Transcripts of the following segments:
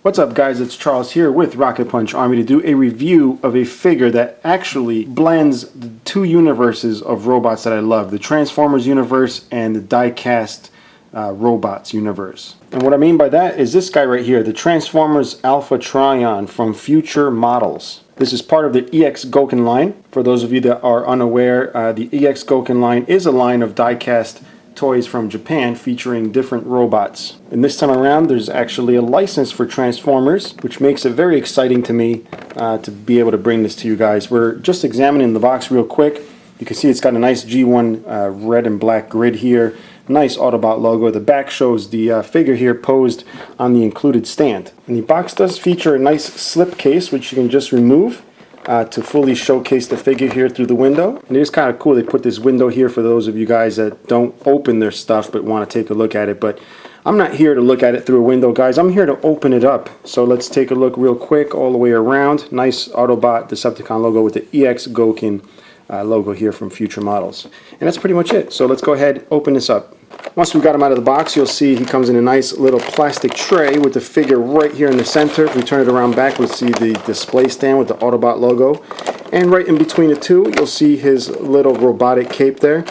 What's up guys, it's Charles here with Rocket Punch Army to do a review of a figure that actually blends the two universes of robots that I love, the Transformers universe and the Diecast robots universe. And what I mean by that is this guy right here, the Transformers Alpha Trion from Fewture Models. This is part of the EX Gokin line. For those of you that are unaware, the EX Gokin line is a line of Diecast toys from Japan featuring different robots. And this time around there's actually a license for Transformers, which makes it very exciting to me to be able to bring this to you guys. We're just examining the box real quick. You can see it's got a nice G1 red and black grid here. Nice Autobot logo. The back shows the figure here posed on the included stand. And the box does feature a nice slip case which you can just remove to fully showcase the figure here through the window. And it is kind of cool they put this window here for those of you guys that don't open their stuff but want to take a look at it. But I'm not here to look at it through a window, guys. I'm here to open it up. So let's take a look real quick all the way around. Nice Autobot Decepticon logo with the EX Gokin logo here from Fewture Models. And that's pretty much it. So let's go ahead, open this up. Once we got him out of the box, you'll see he comes in a nice little plastic tray with the figure right here in the center. If we turn it around back, we'll see the display stand with the Autobot logo. And right in between the two, you'll see his little robotic cape there.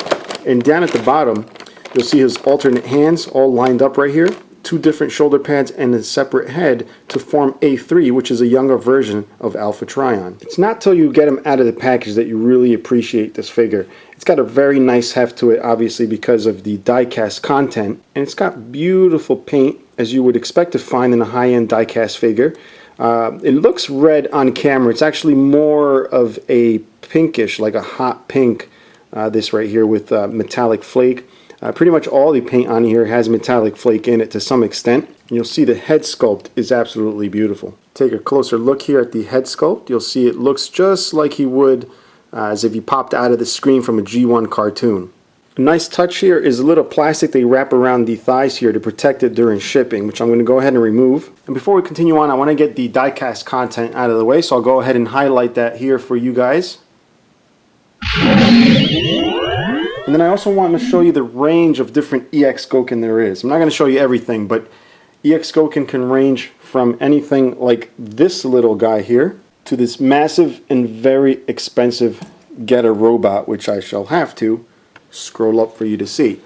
And down at the bottom, you'll see his alternate hands all lined up right here. Two different shoulder pads and a separate head to form A3, which is a younger version of Alpha Trion. It's not till you get him out of the package that you really appreciate this figure. It's got a very nice heft to it, obviously because of the diecast content, and it's got beautiful paint as you would expect to find in a high-end diecast figure. It looks red on camera. It's actually more of a pinkish, like a hot pink, this right here with metallic flake. Pretty much all the paint on here has metallic flake in it to some extent. And you'll see the head sculpt is absolutely beautiful. Take a closer look here at the head sculpt. You'll see it looks just like he would as if he popped out of the screen from a G1 cartoon. A nice touch here is a little plastic they wrap around the thighs here to protect it during shipping, which I'm going to go ahead and remove. And before we continue on, I want to get the diecast content out of the way, so I'll go ahead and highlight that here for you guys. And then I also want to show you the range of different EX Gokin there is. I'm not going to show you everything, but EX Gokin can range from anything like this little guy here to this massive and very expensive Getter robot, which I shall have to scroll up for you to see.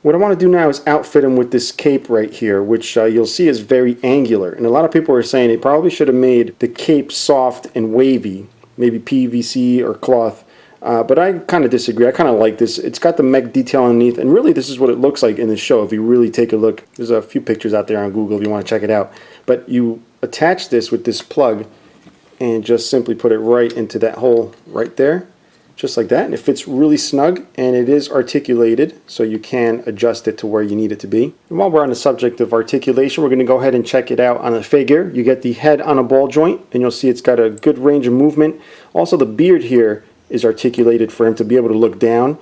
What I want to do now is outfit him with this cape right here, which you'll see is very angular. And a lot of people are saying they probably should have made the cape soft and wavy, maybe PVC or cloth. But I kind of disagree. I kind of like this. It's got the mech detail underneath, and really this is what it looks like in the show if you really take a look. There's a few pictures out there on Google if you want to check it out. But you attach this with this plug and just simply put it right into that hole right there, just like that. And it fits really snug, and it is articulated, so you can adjust it to where you need it to be. And while we're on the subject of articulation, we're going to go ahead and check it out on the figure. You get the head on a ball joint, and you'll see it's got a good range of movement. Also, the beard here is articulated for him to be able to look down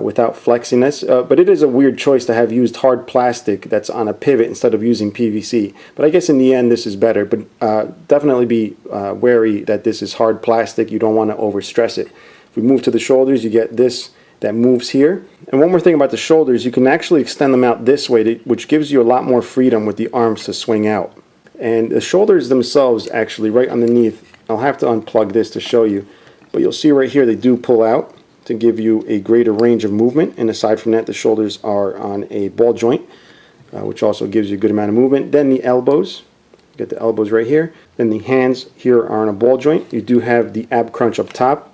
without flexing this. But it is a weird choice to have used hard plastic that's on a pivot instead of using PVC. But I guess in the end this is better. But definitely be wary that this is hard plastic. You don't want to overstress it. If we move to the shoulders, you get this that moves here. And one more thing about the shoulders, you can actually extend them out this way, which gives you a lot more freedom with the arms to swing out. And the shoulders themselves, actually right underneath, I'll have to unplug this to show you. But you'll see right here they do pull out to give you a greater range of movement. And aside from that, the shoulders are on a ball joint, which also gives you a good amount of movement. Then the elbows, get the elbows right here. Then the hands here are on a ball joint. You do have the ab crunch up top,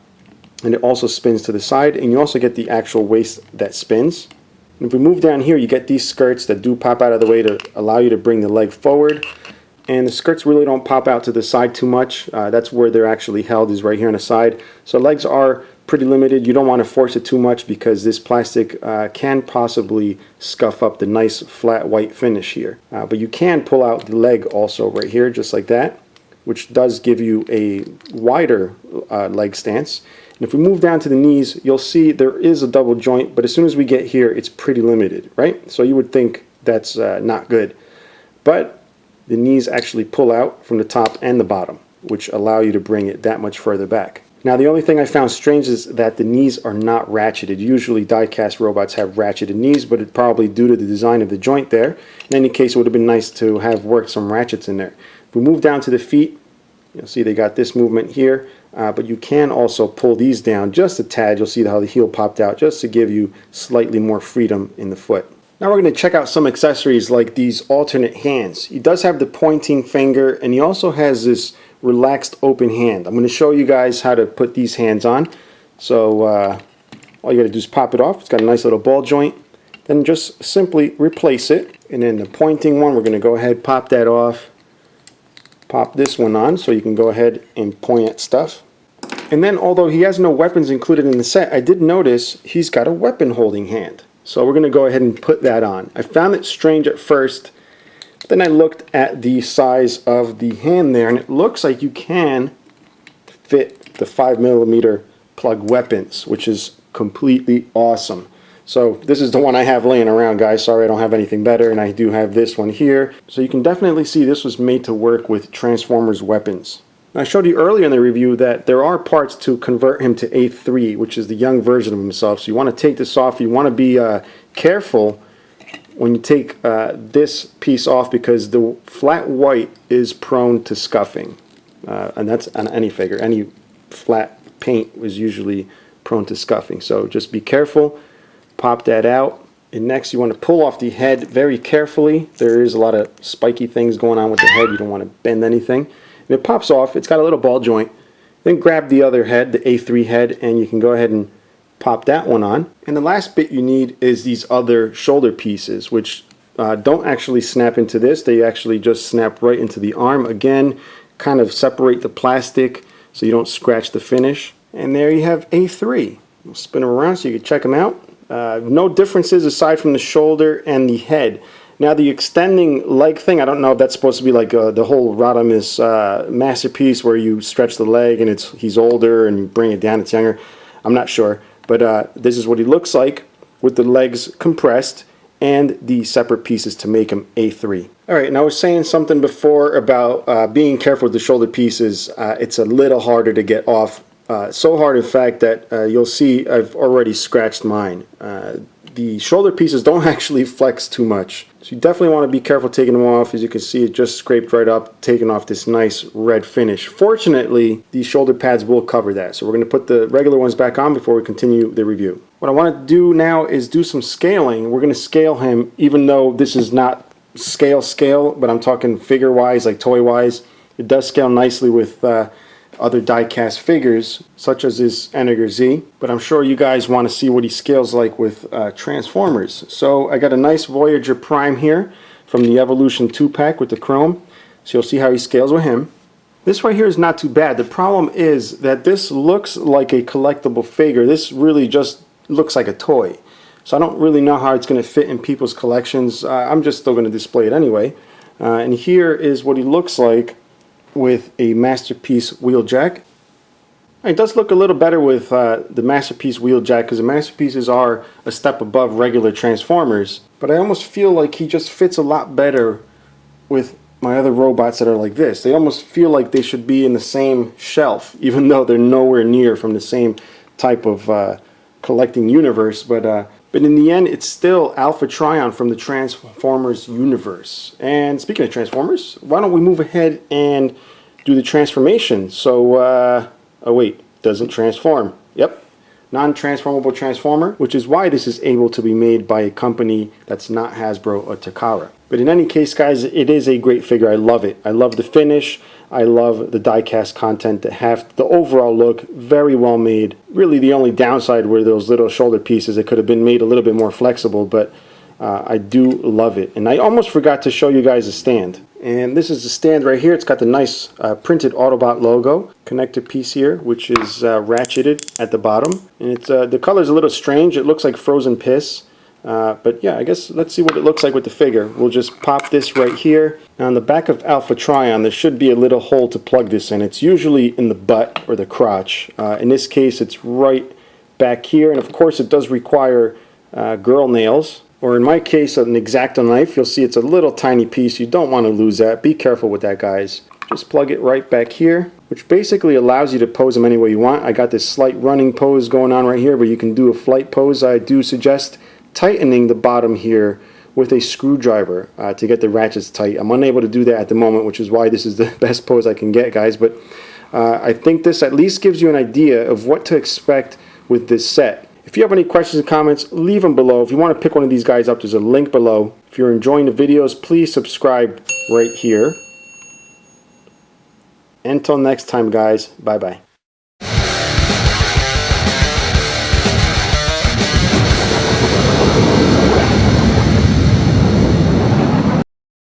and it also spins to the side. And you also get the actual waist that spins. And if we move down here, you get these skirts that do pop out of the way to allow you to bring the leg forward. And the skirts really don't pop out to the side too much. That's where they're actually held, is right here on the side. So legs are pretty limited. You don't want to force it too much because this plastic can possibly scuff up the nice flat white finish here. But you can pull out the leg also right here, just like that, which does give you a wider leg stance. And if we move down to the knees, you'll see there is a double joint, but as soon as we get here, it's pretty limited, right? So you would think that's not good. But the knees actually pull out from the top and the bottom, which allow you to bring it that much further back. Now the only thing I found strange is that the knees are not ratcheted. Usually die-cast robots have ratcheted knees, but it's probably due to the design of the joint there. In any case, it would have been nice to have worked some ratchets in there. If we move down to the feet, you'll see they got this movement here, but you can also pull these down just a tad. You'll see how the heel popped out just to give you slightly more freedom in the foot. Now we're going to check out some accessories like these alternate hands. He does have the pointing finger, and he also has this relaxed open hand. I'm going to show you guys how to put these hands on. So all you got to do is pop it off. It's got a nice little ball joint. Then just simply replace it. And then the pointing one, we're going to go ahead, pop that off. Pop this one on so you can go ahead and point at stuff. And then although he has no weapons included in the set, I did notice he's got a weapon holding hand. So we're going to go ahead and put that on. I found it strange at first. Then I looked at the size of the hand there, and it looks like you can fit the 5mm plug weapons, which is completely awesome. So this is the one I have laying around, guys. Sorry I don't have anything better, and I do have this one here. So you can definitely see this was made to work with Transformers weapons. I showed you earlier in the review that there are parts to convert him to A3, which is the young version of himself. So you want to take this off. You want to be careful when you take this piece off, because the flat white is prone to scuffing. And that's on any figure. Any flat paint is usually prone to scuffing. So just be careful. Pop that out. And next you want to pull off the head very carefully. There is a lot of spiky things going on with the head. You don't want to bend anything. And it pops off. It's got a little ball joint. Then grab the other head, the A3 head, and you can go ahead and pop that one on. And the last bit you need is these other shoulder pieces, which don't actually snap into this. They actually just snap right into the arm. Again, kind of separate the plastic so you don't scratch the finish. And there you have A3. We'll spin them around so you can check them out. No differences aside from the shoulder and the head. Now the extending leg thing, I don't know if that's supposed to be like the whole Rodimus masterpiece where you stretch the leg and he's older and you bring it down, it's younger. I'm not sure. But this is what he looks like with the legs compressed and the separate pieces to make him A3. Alright, and I was saying something before about being careful with the shoulder pieces. It's a little harder to get off. So hard in fact that you'll see I've already scratched mine. The shoulder pieces don't actually flex too much. So you definitely want to be careful taking them off. As you can see, it just scraped right up, taking off this nice red finish. Fortunately, these shoulder pads will cover that. So we're going to put the regular ones back on before we continue the review. What I want to do now is do some scaling. We're going to scale him, even though this is not scale, but I'm talking figure-wise, like toy-wise. It does scale nicely with other die-cast figures, such as this Eniger Z, but I'm sure you guys want to see what he scales like with Transformers. So I got a nice Voyager Prime here from the Evolution 2-pack with the chrome, so you'll see how he scales with him. This right here is not too bad. The problem is that this looks like a collectible figure. This really just looks like a toy. So I don't really know how it's going to fit in people's collections. I'm just still going to display it anyway. And here is what he looks like with a Masterpiece Wheeljack. It does look a little better with the Masterpiece Wheeljack because the Masterpieces are a step above regular Transformers, but I almost feel like he just fits a lot better with my other robots that are like this. They almost feel like they should be in the same shelf, even though they're nowhere near from the same type of collecting universe, but in the end, it's still Alpha Trion from the Transformers universe. And speaking of Transformers, why don't we move ahead and do the transformation? So, oh wait, doesn't transform. Yep, non-transformable transformer, which is why this is able to be made by a company that's not Hasbro or Takara. But in any case, guys, it is a great figure. I love it. I love the finish. I love the die-cast content, the overall look, very well made. Really the only downside were those little shoulder pieces. It could have been made a little bit more flexible, but I do love it. And I almost forgot to show you guys the stand. And this is the stand right here. It's got the nice printed Autobot logo. Connector piece here, which is ratcheted at the bottom. And it's the color's a little strange. It looks like frozen piss. But yeah, I guess let's see what it looks like with the figure. We'll just pop this right here. Now on the back of Alpha Trion, there should be a little hole to plug this in. It's usually in the butt or the crotch. In this case, it's right back here. And of course, it does require girl nails. Or in my case, an X-Acto knife. You'll see it's a little tiny piece. You don't want to lose that. Be careful with that, guys. just plug it right back here, which basically allows you to pose them any way you want. I got this slight running pose going on right here, but you can do a flight pose. I do suggest tightening the bottom here with a screwdriver to get the ratchets tight. I'm unable to do that at the moment, which is why this is the best pose I can get, guys. But I think this at least gives you an idea of what to expect with this set. If you have any questions or comments, leave them below. If you want to pick one of these guys up, there's a link below. If you're enjoying the videos, please subscribe right here. Until next time, guys, bye-bye.